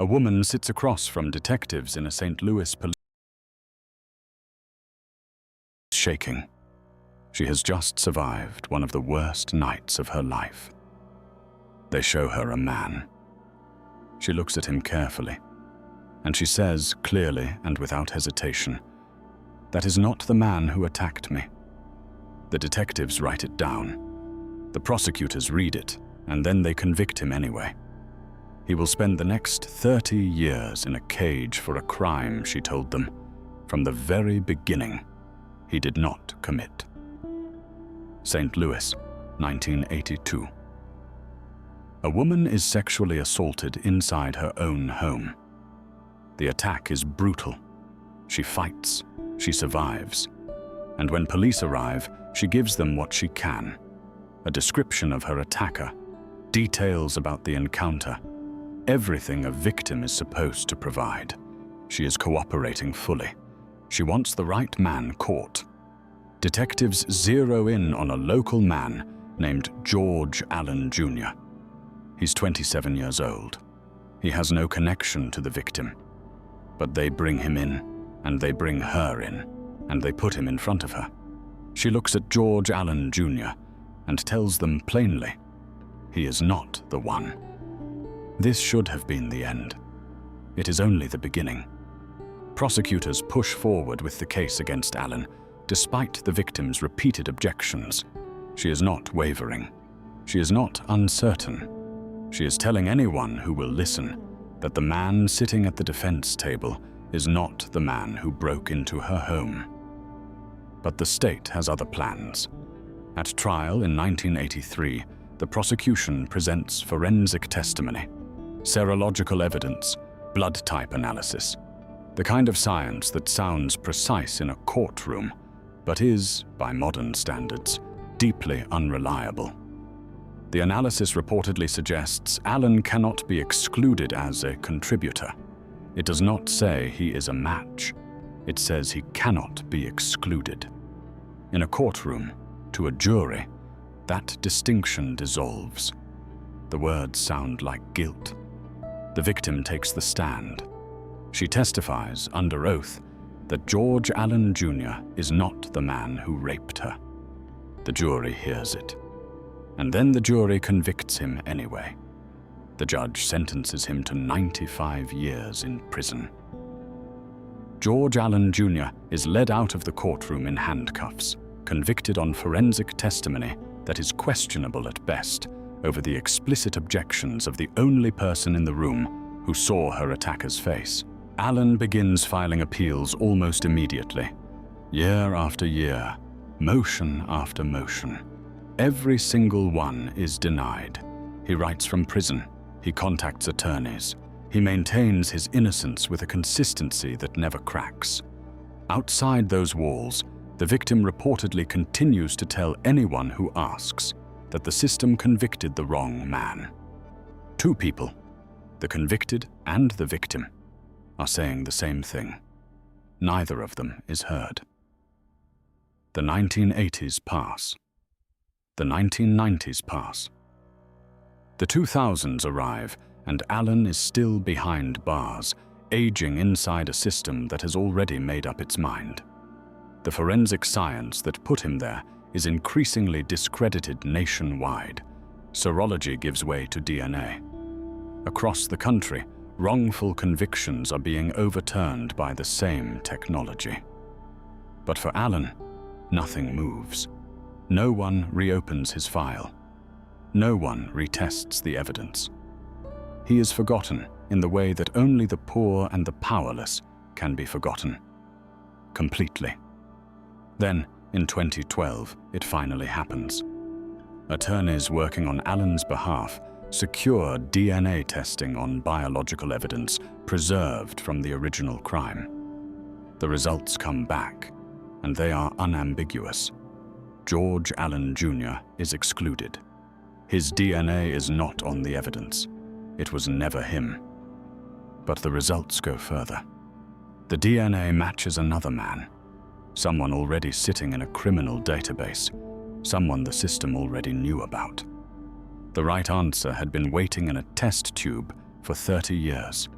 A woman sits across from detectives in a St. Louis police shaking. She has just survived one of the worst nights of her life. They show her a man. She looks at him carefully, and she says clearly and without hesitation, "That is not the man who attacked me." The detectives write it down. The prosecutors read it, and then they convict him anyway. He will spend the next 30 years in a cage for a crime, she told them. From the very beginning, he did not commit. St. Louis, 1982. A woman is sexually assaulted inside her own home. The attack is brutal. She fights, she survives. And when police arrive, she gives them what she can. A description of her attacker, details about the encounter, everything a victim is supposed to provide. She is cooperating fully. She wants the right man caught. Detectives zero in on a local man named George Allen Jr. He's 27 years old. He has no connection to the victim. But they bring him in, and they bring her in, and they put him in front of her. She looks at George Allen Jr. and tells them plainly, he is not the one. This should have been the end. It is only the beginning. Prosecutors push forward with the case against Allen, despite the victim's repeated objections. She is not wavering. She is not uncertain. She is telling anyone who will listen that the man sitting at the defense table is not the man who broke into her home. But the state has other plans. At trial in 1983, the prosecution presents forensic testimony, serological evidence, blood type analysis, the kind of science that sounds precise in a courtroom, but is, by modern standards, deeply unreliable. The analysis reportedly suggests Allen cannot be excluded as a contributor. It does not say he is a match. It says he cannot be excluded. In a courtroom, to a jury, that distinction dissolves. The words sound like guilt. The victim takes the stand. She testifies under oath that George Allen Jr. is not the man who raped her. The jury hears it. And then the jury convicts him anyway. The judge sentences him to 95 years in prison. George Allen Jr. is led out of the courtroom in handcuffs, convicted on forensic testimony that is questionable at best over the explicit objections of the only person in the room who saw her attacker's face. Allen begins filing appeals almost immediately. Year after year, motion after motion. Every single one is denied. He writes from prison. He contacts attorneys. He maintains his innocence with a consistency that never cracks. Outside those walls, the victim reportedly continues to tell anyone who asks that the system convicted the wrong man. Two people, the convicted and the victim, are saying the same thing. Neither of them is heard. The 1980s pass. The 1990s pass. The 2000s arrive, and Allen is still behind bars, aging inside a system that has already made up its mind. The forensic science that put him there is increasingly discredited nationwide. Serology gives way to DNA. Across the country, wrongful convictions are being overturned by the same technology. But for Allen, nothing moves. No one reopens his file. No one retests the evidence. He is forgotten in the way that only the poor and the powerless can be forgotten. Completely. Then, in 2012, it finally happens. Attorneys working on Allen's behalf secure DNA testing on biological evidence preserved from the original crime. The results come back, and they are unambiguous. George Allen Jr. is excluded. His DNA is not on the evidence. It was never him. But the results go further. The DNA matches another man, someone already sitting in a criminal database, someone the system already knew about. The right answer had been waiting in a test tube for 30 years.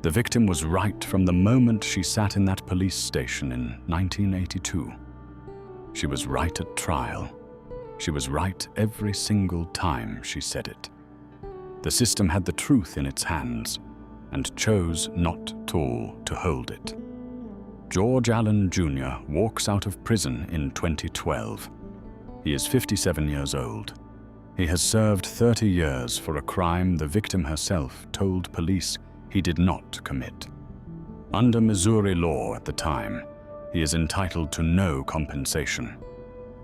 The victim was right from the moment she sat in that police station in 1982. She was right at trial. She was right every single time she said it. The system had the truth in its hands and chose not tall to hold it. George Allen Jr. walks out of prison in 2012. He is 57 years old. He has served 30 years for a crime the victim herself told police he did not commit. Under Missouri law at the time, he is entitled to no compensation,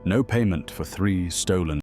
no payment for 3 stolen